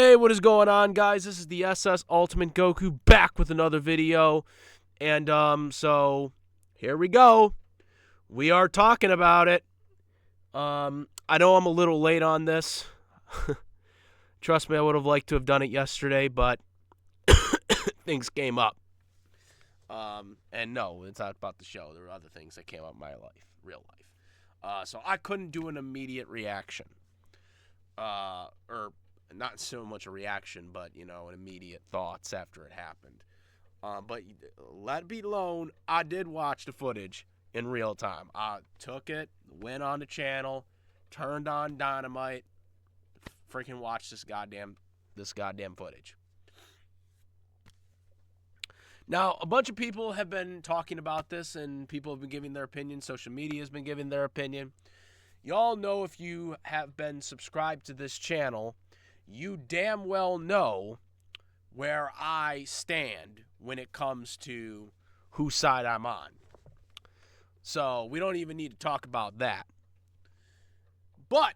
Hey, what is going on, guys? This is the SS Ultimate Goku back with another video. And, so, here we go. We are talking about it. I know I'm a little late on this. Trust me, I would have liked to have done it yesterday, but things came up. And no, it's not about the show. There were other things that came up in my life, real life. So I couldn't do an immediate reaction. Or not so much a reaction, but, an immediate thoughts after it happened. But let it be known, I did watch the footage in real time. I took it, went on the channel, turned on Dynamite, freaking watched this goddamn footage. Now, a bunch of people have been talking about this, and people have been giving their opinion. Social media has been giving their opinion. Y'all know, if you have been subscribed to this channel, you damn well know where I stand when it comes to whose side I'm on. So we don't even need to talk about that. But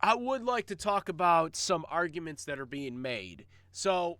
I would like to talk about some arguments that are being made. So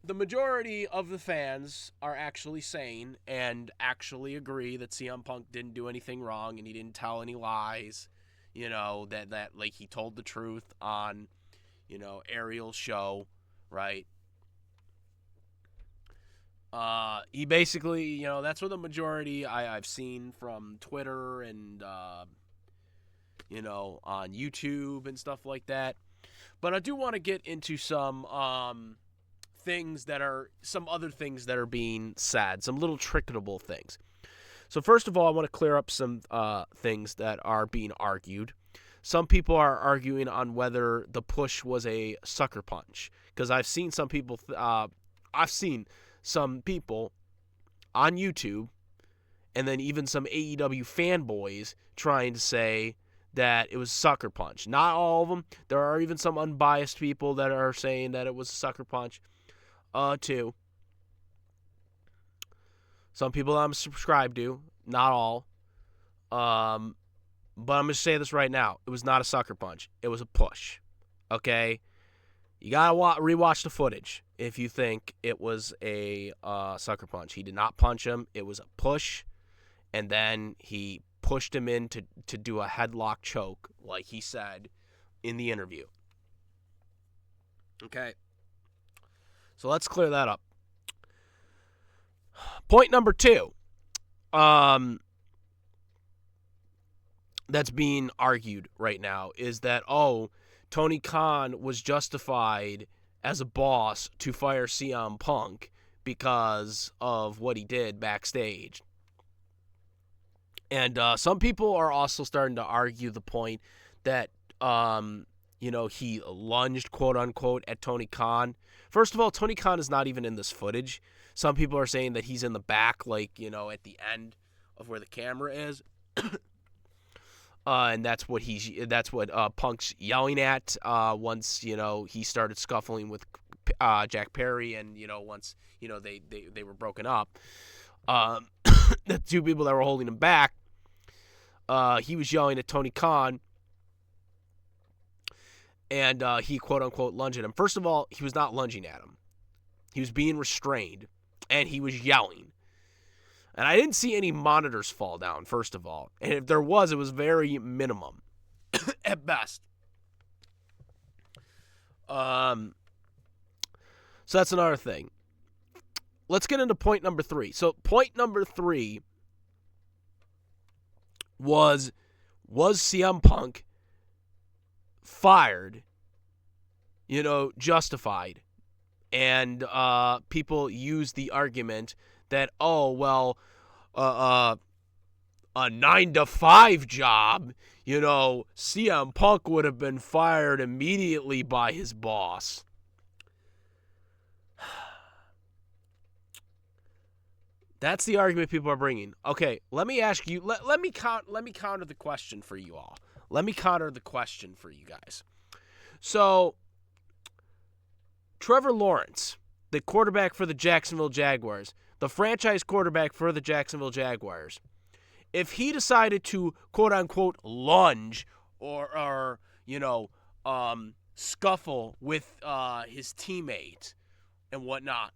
the majority of the fans are actually sane and actually agree that CM Punk didn't do anything wrong and he didn't tell any lies. That like he told the truth on, Ariel's show, right? He basically, that's what the majority I've seen from Twitter and, on YouTube and stuff like that. But I do want to get into some other things that are being said, some little trickable things. So first of all, I want to clear up some things that are being argued. Some people are arguing on whether the push was a sucker punch, because I've seen some people on YouTube, and then even some AEW fanboys trying to say that it was sucker punch. Not all of them. There are even some unbiased people that are saying that it was a sucker punch, too. Some people I'm subscribed to, not all. But I'm going to say this right now. It was not a sucker punch. It was a push. Okay? You got to rewatch the footage if you think it was a sucker punch. He did not punch him. It was a push, and then he pushed him in to do a headlock choke, like he said in the interview. Okay? So let's clear that up. Point number 2. That's being argued right now is that, Tony Khan was justified as a boss to fire CM Punk because of what he did backstage. And some people are also starting to argue the point that, he lunged, quote-unquote, at Tony Khan. First of all, Tony Khan is not even in this footage. Some people are saying that he's in the back, like, at the end of where the camera is. And that's what Punk's yelling at once, he started scuffling with Jack Perry, and, once, they were broken up. The two people that were holding him back, he was yelling at Tony Khan, and he, quote-unquote, lunged at him. First of all, he was not lunging at him. He was being restrained, and he was yelling. And I didn't see any monitors fall down, first of all. And if there was, it was very minimum at best. So that's another thing. Let's get into point number 3. So point number 3 was CM Punk fired, justified? And people use the argument that, a 9-to-5 job, CM Punk would have been fired immediately by his boss. That's the argument people are bringing. Okay, let me ask you, let me counter the question for you all. Let me counter the question for you guys. So, Trevor Lawrence, the quarterback for the Jacksonville Jaguars, the franchise quarterback for the Jacksonville Jaguars, if he decided to, quote-unquote, lunge or scuffle with his teammate and whatnot.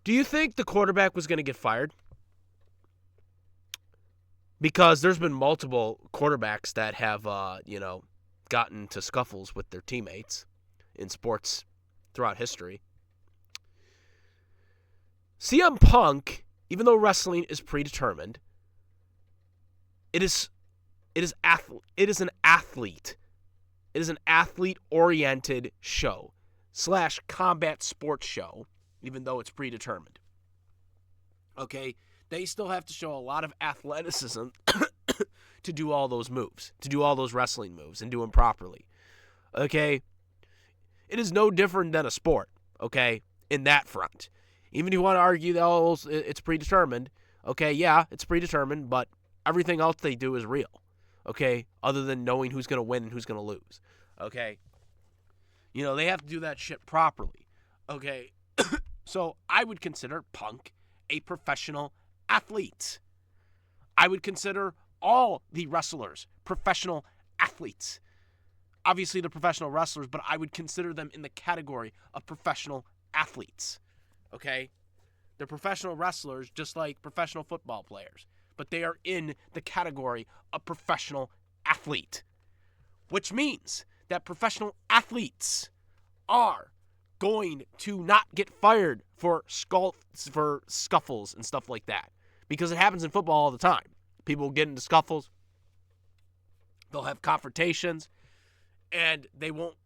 Do you think the quarterback was going to get fired? Because there's been multiple quarterbacks that have, gotten to scuffles with their teammates in sports throughout history. CM Punk, even though wrestling is predetermined, it is an athlete. It is an athlete-oriented show / combat sports show, even though it's predetermined. Okay? They still have to show a lot of athleticism to do all those moves, to do all those wrestling moves and do them properly. Okay? It is no different than a sport, okay, in that front. Even if you want to argue that it's predetermined, okay, yeah, it's predetermined, but everything else they do is real, okay, other than knowing who's going to win and who's going to lose, okay? They have to do that shit properly, okay? So I would consider Punk a professional athlete. I would consider all the wrestlers professional athletes. Obviously, they're professional wrestlers, but I would consider them in the category of professional athletes, okay? They're professional wrestlers just like professional football players, but they are in the category of professional athlete, which means that professional athletes are going to not get fired for scuffles and stuff like that, because it happens in football all the time. People get into scuffles, they'll have confrontations, and they won't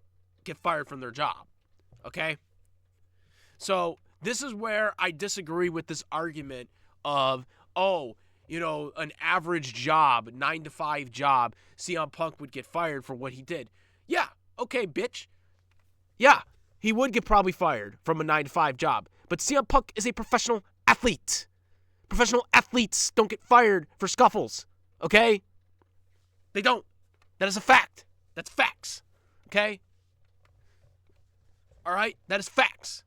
get fired from their job, okay? So this is where I disagree with this argument of, an average job, 9-to-5 job, CM Punk would get fired for what he did. Yeah, okay, bitch. Yeah, he would get probably fired from a 9-to-5 job, but CM Punk is a professional athlete. Professional athletes don't get fired for scuffles, okay? They don't. That is a fact. That's facts, okay? All right? That is facts,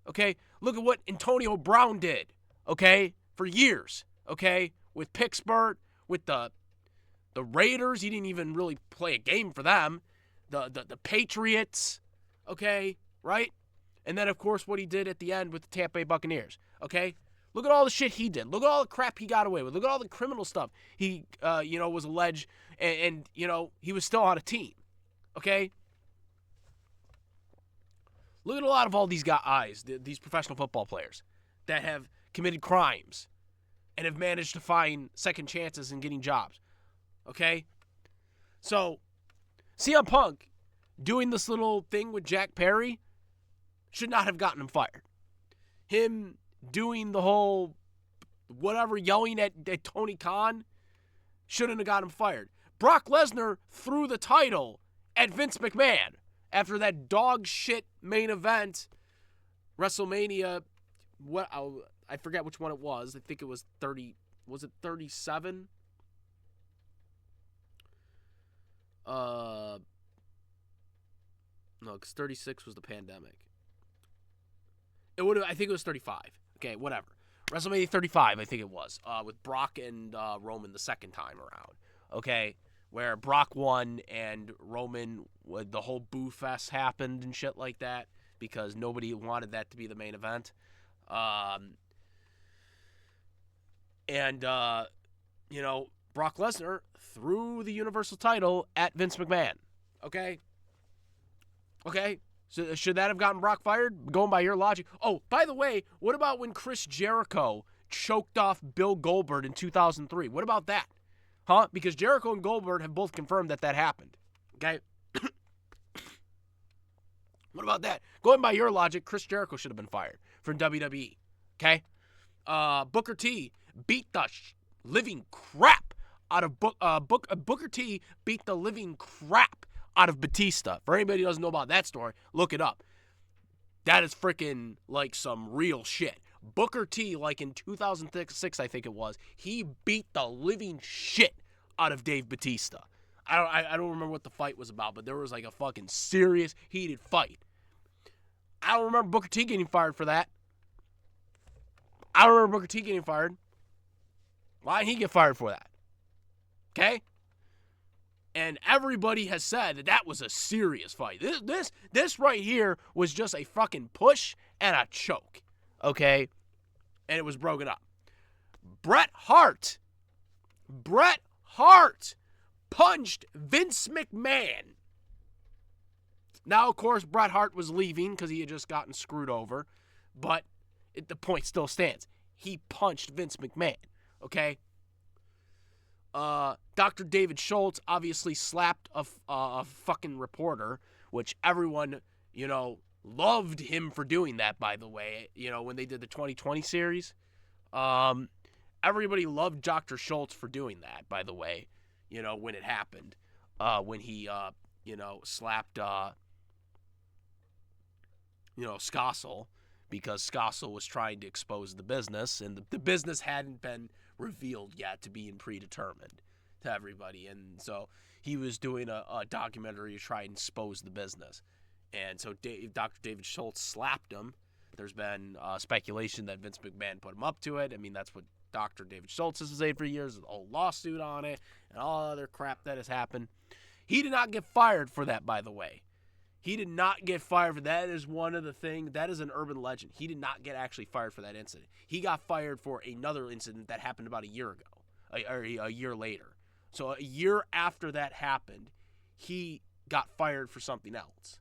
okay? Look at what Antonio Brown did, okay, for years, okay, with Pittsburgh, with the Raiders. He didn't even really play a game for them. The Patriots, okay, right? And then, of course, what he did at the end with the Tampa Bay Buccaneers, okay? Look at all the shit he did. Look at all the crap he got away with. Look at all the criminal stuff he, was alleged, and he was still on a team, okay? Look at a lot of all these guys, these professional football players that have committed crimes and have managed to find second chances in getting jobs, okay? So, CM Punk doing this little thing with Jack Perry should not have gotten him fired. Him doing the whole whatever, yelling at Tony Khan, shouldn't have got him fired. Brock Lesnar threw the title at Vince McMahon after that dog shit main event, WrestleMania. I forget which one it was. I think it was 30. Was it 37? No, because 36 was the pandemic. I think it was 35. Okay, whatever. WrestleMania 35, I think it was, with Brock and Roman the second time around. Okay, where Brock won and Roman, the whole boo fest happened and shit like that because nobody wanted that to be the main event. Brock Lesnar threw the Universal title at Vince McMahon. Okay? So should that have gotten Brock fired? Going by your logic. Oh, by the way, what about when Chris Jericho choked off Bill Goldberg in 2003? What about that? Huh? Because Jericho and Goldberg have both confirmed that happened. Okay? What about that? Going by your logic, Chris Jericho should have been fired from WWE. Okay? Booker T beat the living crap out of Booker T beat the living crap out of Batista. For anybody who doesn't know about that story, look it up. That is freaking like some real shit. Booker T, like in 2006, I think it was, he beat the living shit out of Dave Batista. I don't remember what the fight was about, but there was like a fucking serious, heated fight. I don't remember Booker T getting fired for that. I don't remember Booker T getting fired. Why didn't he get fired for that? Okay? And everybody has said that was a serious fight. This right here was just a fucking push and a choke, okay? And it was broken up. Bret Hart punched Vince McMahon. Now, of course, Bret Hart was leaving because he had just gotten screwed over, but the point still stands. He punched Vince McMahon, okay? Dr. David Schultz obviously slapped a fucking reporter, which everyone, loved him for doing that, by the way. When they did the 2020 series, everybody loved Dr. Schultz for doing that, by the way, when it happened, when he, slapped, Stossel, because Stossel was trying to expose the business, and the business hadn't been revealed yet to being predetermined to everybody. And so he was doing a documentary to try and expose the business. And so Dr. David Schultz slapped him. There's been speculation that Vince McMahon put him up to it. I mean, that's what Dr. David Schultz has said for years, a whole lawsuit on it, and all other crap that has happened. He did not get fired for that, by the way. He did not get fired for that. Is one of the things, that is an urban legend. He did not get actually fired for that incident. He got fired for another incident that happened about a year ago, or a year later. So a year after that happened, he got fired for something else.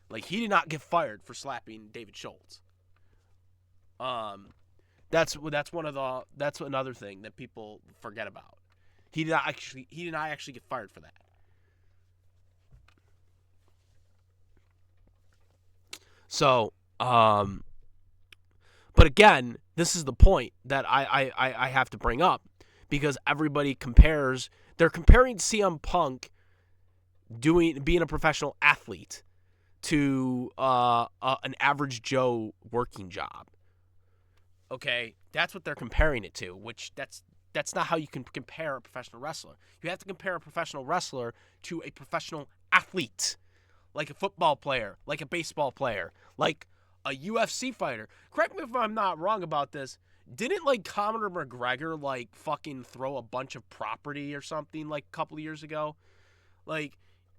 Like, he did not get fired for slapping David Schultz. That's another thing that people forget about. He did not actually get fired for that. So, but again, this is the point that I have to bring up, because everybody they're comparing CM Punk being a professional athlete to an average Joe working job. Okay, that's what they're comparing it to, which that's not how you can compare a professional wrestler. You have to compare a professional wrestler to a professional athlete. Like a football player, like a baseball player, like a UFC fighter. Correct me if I'm not wrong about this. Didn't, Conor McGregor, fucking throw a bunch of property or something, a couple of years ago? I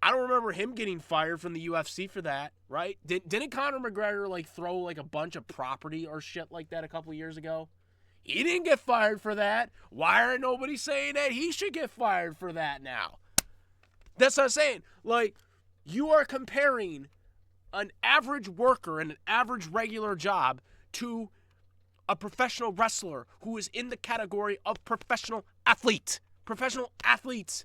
don't remember him getting fired from the UFC for that, right? Didn't Conor McGregor, throw, a bunch of property or shit like that a couple of years ago? He didn't get fired for that. Why aren't nobody saying that he should get fired for that now? That's what I'm saying. You are comparing an average worker and an average regular job to a professional wrestler who is in the category of professional athlete. Professional athletes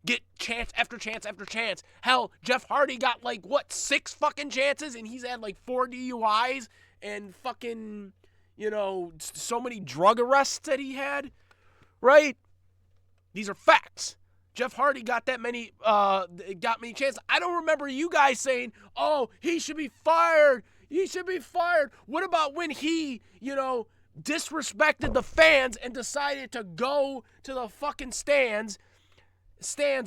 get chance after chance after chance. Hell, Jeff Hardy got 6 fucking chances, and he's had 4 DUIs and fucking, so many drug arrests that he had, right? These are facts. Jeff Hardy got many chances. I don't remember you guys saying, "Oh, he should be fired. He should be fired." What about when he, disrespected the fans and decided to go to the fucking stands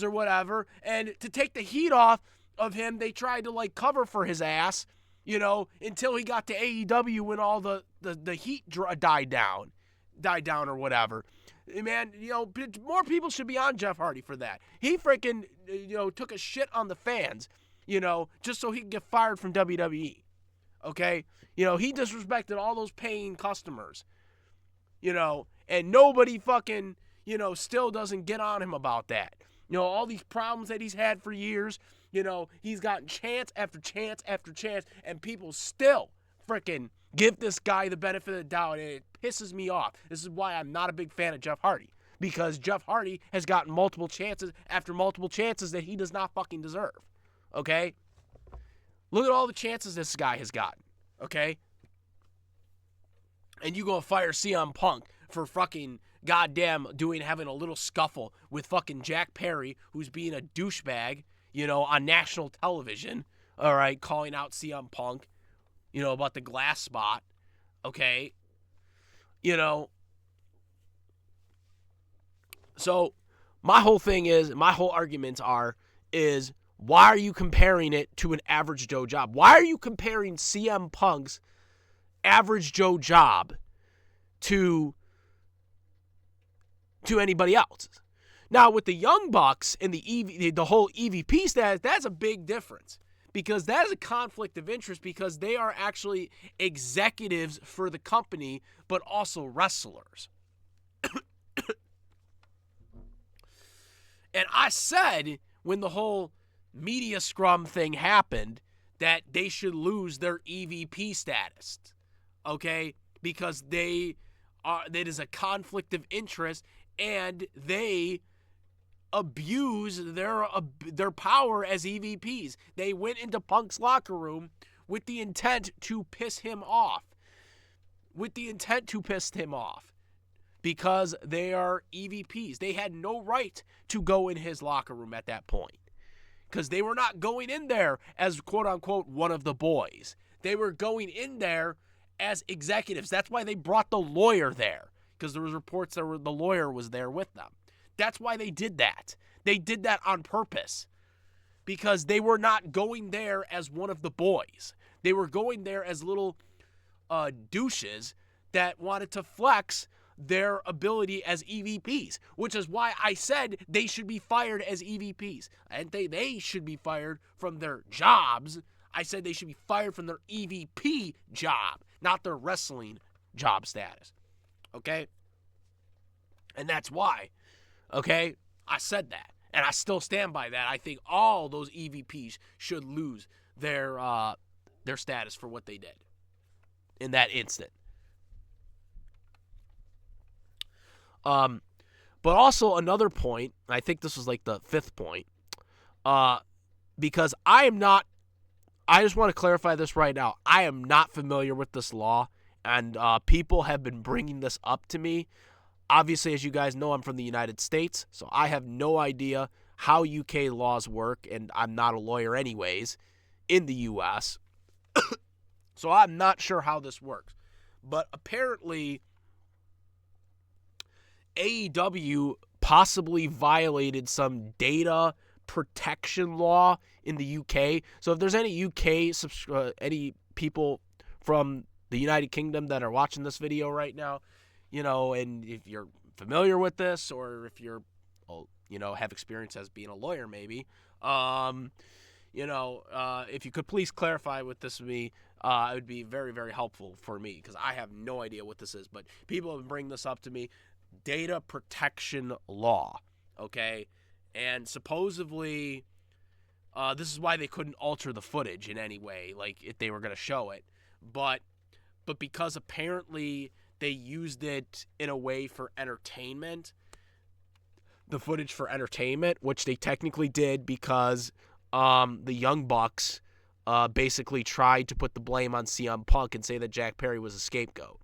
or whatever, and to take the heat off of him, they tried to cover for his ass, until he got to AEW when all the heat died down or whatever. Man, more people should be on Jeff Hardy for that. He freaking, took a shit on the fans, just so he could get fired from WWE. Okay? He disrespected all those paying customers, and nobody fucking, still doesn't get on him about that. All these problems that he's had for years, he's gotten chance after chance after chance, and people still freaking give this guy the benefit of the doubt, and it pisses me off. This is why I'm not a big fan of Jeff Hardy, because Jeff Hardy has gotten multiple chances after multiple chances that he does not fucking deserve, okay? Look at all the chances this guy has gotten, okay? And you go fire CM Punk for fucking goddamn having a little scuffle with fucking Jack Perry, who's being a douchebag, on national television, all right, calling out CM Punk, about the glass spot, okay? So my whole arguments is why are you comparing it to an average Joe job? Why are you comparing CM Punk's average Joe job to anybody else? Now, with the Young Bucks and the whole EVP status, that's a big difference. Because that is a conflict of interest because they are actually executives for the company, but also wrestlers. And I said when the whole media scrum thing happened that they should lose their EVP status, okay? Because that is a conflict of interest, and they abuse their power as EVPs. They went into Punk's locker room with the intent to piss him off. Because they are EVPs. They had no right to go in his locker room at that point. Because they were not going in there as quote-unquote one of the boys. They were going in there as executives. That's why they brought the lawyer there. Because there was reports that the lawyer was there with them. That's why they did that. They did that on purpose. Because they were not going there as one of the boys. They were going there as little douches that wanted to flex their ability as EVPs, which is why I said they should be fired as EVPs. I didn't say they should be fired from their jobs. I said they should be fired from their EVP job, not their wrestling job status. Okay? And that's why. Okay? I said that. And I still stand by that. I think all those EVPs should lose their status for what they did in that instant. But also another point, I think this was like the fifth point, because I just want to clarify this right now. I am not familiar with this law, and people have been bringing this up to me. Obviously, as you guys know, I'm from the United States, so I have no idea how UK laws work, and I'm not a lawyer anyways in the US. So I'm not sure how this works. But apparently AEW possibly violated some data protection law in the UK. So if there's any any people from the United Kingdom that are watching this video right now, and if you're familiar with this, or if you're, have experience as being a lawyer maybe, if you could please clarify what this would be, it would be very, very helpful for me, because I have no idea what this is. But people have been bringing this up to me. Data protection law, okay? And supposedly, this is why they couldn't alter the footage in any way, like if they were going to show it. But because apparently they used it in a way for entertainment, the footage for entertainment, which they technically did because the Young Bucks basically tried to put the blame on CM Punk and say that Jack Perry was a scapegoat.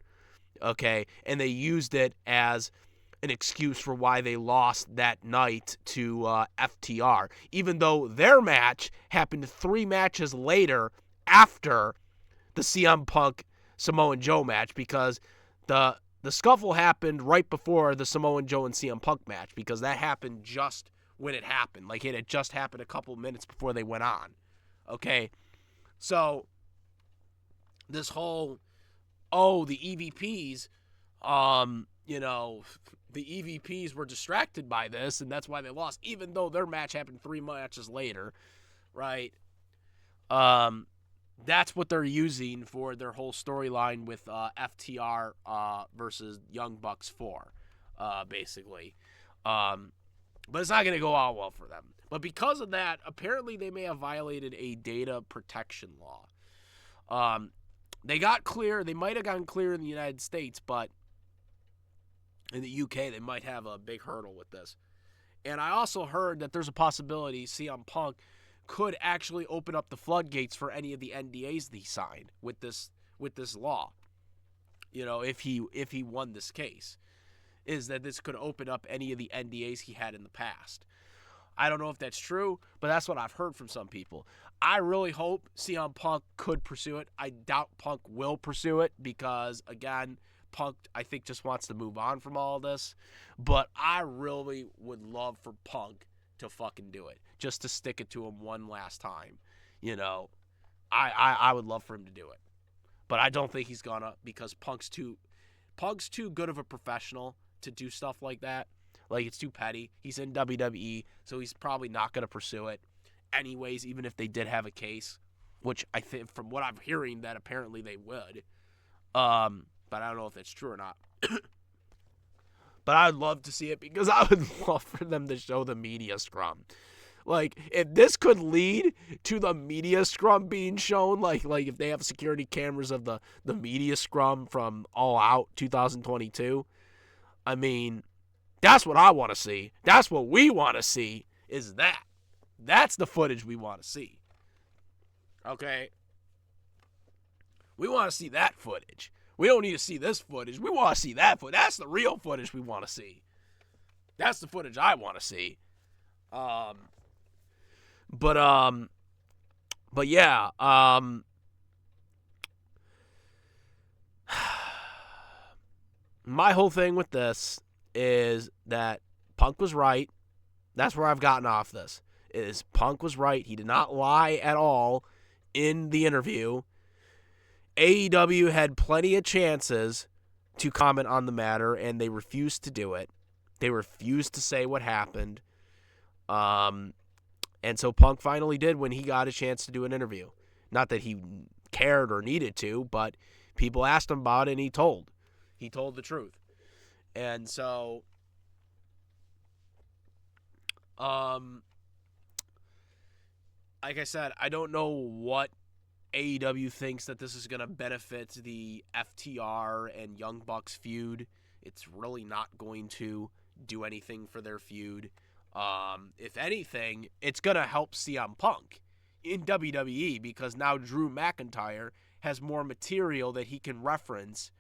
Okay, and they used it as an excuse for why they lost that night to FTR, even though their match happened 3 matches later after the CM Punk Samoan Joe match, because the scuffle happened right before the Samoan Joe and CM Punk match, because that happened just when it happened. Like, it had just happened a couple minutes before they went on. Okay, so this whole the EVPs, the EVPs were distracted by this, and that's why they lost, even though their match happened 3 matches later, right? That's what they're using for their whole storyline with FTR versus Young Bucks 4, basically. But it's not going to go out well for them. But because of that, apparently they may have violated a data protection law. They got clear. They might have gotten clear in the United States, but in the UK, they might have a big hurdle with this. And I also heard that there's a possibility CM Punk could actually open up the floodgates for any of the NDAs that he signed with this law. If he won this case, is that this could open up any of the NDAs he had in the past. I don't know if that's true, but that's what I've heard from some people. I really hope CM Punk could pursue it. I doubt Punk will pursue it because, again, Punk, I think, just wants to move on from all this. But I really would love for Punk to fucking do it, just to stick it to him one last time. I would love for him to do it. But I don't think he's gonna, because Punk's too good of a professional to do stuff like that. Like, it's too petty. He's in WWE, so he's probably not going to pursue it anyways, even if they did have a case, which I think, from what I'm hearing, that apparently they would. But I don't know if that's true or not. But I'd love to see it, because I would love for them to show the media scrum. Like, if this could lead to the media scrum being shown, like if they have security cameras of the media scrum from All Out 2022, I mean, that's what I want to see. That's what we want to see, is that. That's the footage we want to see. Okay? We want to see that footage. We don't need to see this footage. We want to see that footage. That's the real footage we want to see. That's the footage I want to see. But yeah, my whole thing with this is that Punk was right. That's where I've gotten off this. Is Punk was right. He did not lie at all in the interview. AEW had plenty of chances to comment on the matter, and they refused to do it. They refused to say what happened. And so Punk finally did when he got a chance to do an interview. Not that he cared or needed to, but people asked him about it, and he told. He told the truth. And so, like I said, I don't know what AEW thinks that this is going to benefit the FTR and Young Bucks feud. It's really not going to do anything for their feud. If anything, it's going to help CM Punk in WWE, because now Drew McIntyre has more material that he can reference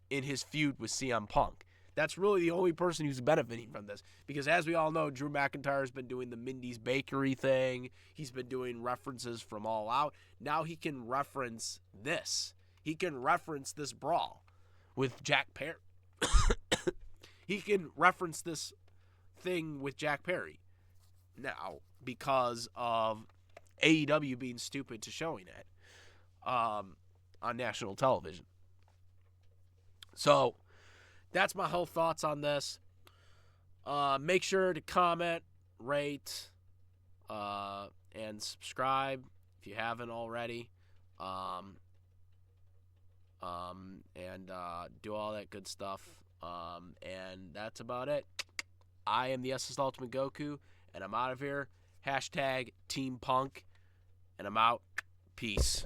in his feud with CM Punk. That's really the only person who's benefiting from this, because as we all know, Drew McIntyre has been doing the Mindy's Bakery thing. He's been doing references from All Out. Now he can reference this. He can reference this brawl with Jack Perry. He can reference this thing with Jack Perry now, because of AEW being stupid to showing it on national television. So that's my whole thoughts on this. Make sure to comment, rate, and subscribe if you haven't already. And do all that good stuff. And that's about it. I am the SS Ultimate Goku, and I'm out of here. Hashtag Team Punk, and I'm out. Peace.